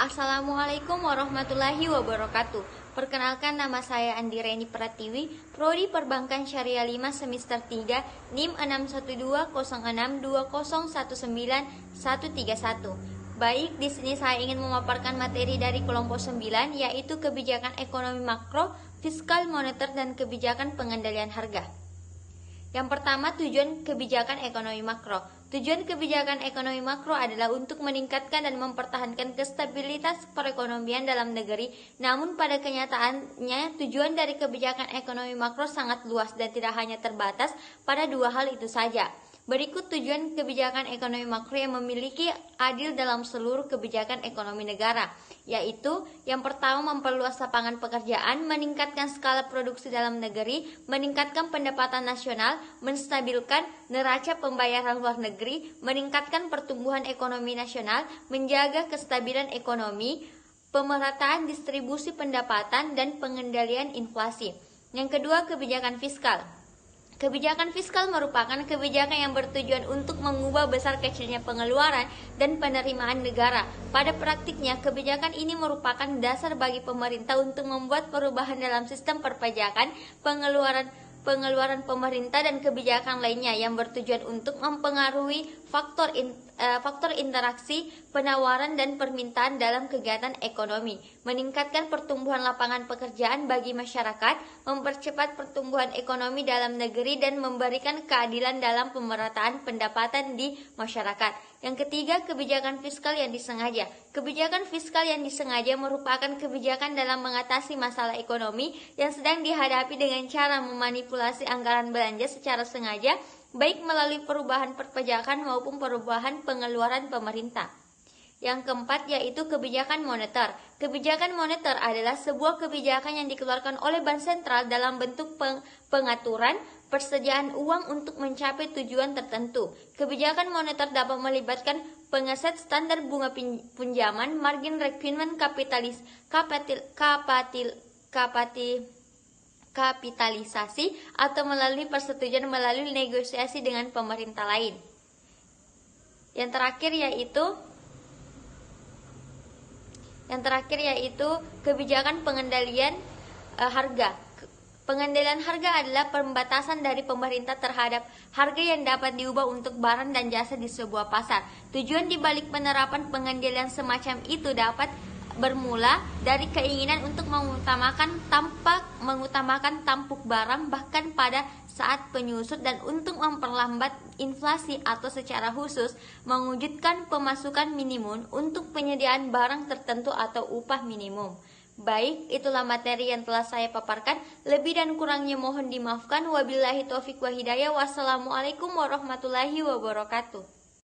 Assalamualaikum warahmatullahi wabarakatuh. Perkenalkan, nama saya Andi Reni Pratiwi, Prodi Perbankan Syariah 5 semester 3, NIM 6120620191131. Baik, di sini saya ingin memaparkan materi dari kelompok 9, yaitu kebijakan ekonomi makro, fiskal, moneter, dan kebijakan pengendalian harga. Yang pertama, tujuan kebijakan ekonomi makro. Tujuan kebijakan ekonomi makro adalah untuk meningkatkan dan mempertahankan kestabilitas perekonomian dalam negeri. Namun pada kenyataannya, tujuan dari kebijakan ekonomi makro sangat luas dan tidak hanya terbatas pada dua hal itu saja. Berikut tujuan kebijakan ekonomi makro yang memiliki adil dalam seluruh kebijakan ekonomi negara, yaitu yang pertama, memperluas lapangan pekerjaan, meningkatkan skala produksi dalam negeri, meningkatkan pendapatan nasional, menstabilkan neraca pembayaran luar negeri, meningkatkan pertumbuhan ekonomi nasional, menjaga kestabilan ekonomi, pemerataan distribusi pendapatan, dan pengendalian inflasi. Yang kedua, kebijakan fiskal. Kebijakan fiskal merupakan kebijakan yang bertujuan untuk mengubah besar kecilnya pengeluaran dan penerimaan negara. Pada praktiknya, kebijakan ini merupakan dasar bagi pemerintah untuk membuat perubahan dalam sistem perpajakan, pengeluaran pemerintah, dan kebijakan lainnya yang bertujuan untuk mempengaruhi faktor interaksi penawaran dan permintaan dalam kegiatan ekonomi, meningkatkan pertumbuhan lapangan pekerjaan bagi masyarakat, mempercepat pertumbuhan ekonomi dalam negeri, dan memberikan keadilan dalam pemerataan pendapatan di masyarakat. Yang ketiga, kebijakan fiskal yang disengaja. Kebijakan fiskal yang disengaja merupakan kebijakan dalam mengatasi masalah ekonomi yang sedang dihadapi dengan cara memanipulasi anggaran belanja secara sengaja, baik melalui perubahan perpajakan maupun perubahan pengeluaran pemerintah. Yang keempat, yaitu kebijakan moneter. Kebijakan moneter adalah sebuah kebijakan yang dikeluarkan oleh Bank Sentral dalam bentuk pengaturan persediaan uang untuk mencapai tujuan tertentu. Kebijakan moneter dapat melibatkan pengeset standar bunga pinjaman, margin requirement, kapitalisasi, atau melalui persetujuan melalui negosiasi dengan pemerintah lain. Yang terakhir yaitu kebijakan pengendalian harga. Pengendalian harga adalah pembatasan dari pemerintah terhadap harga yang dapat diubah untuk barang dan jasa di sebuah pasar. Tujuan dibalik penerapan pengendalian semacam itu dapat bermula dari keinginan untuk mengutamakan tampuk barang bahkan pada saat penyusut, dan untuk memperlambat inflasi, atau secara khusus mewujudkan pemasukan minimum untuk penyediaan barang tertentu atau upah minimum. Baik, itulah materi yang telah saya paparkan. Lebih dan kurangnya mohon dimaafkan. Wabillahi taufiq wa hidayah. Wassalamualaikum warahmatullahi wabarakatuh.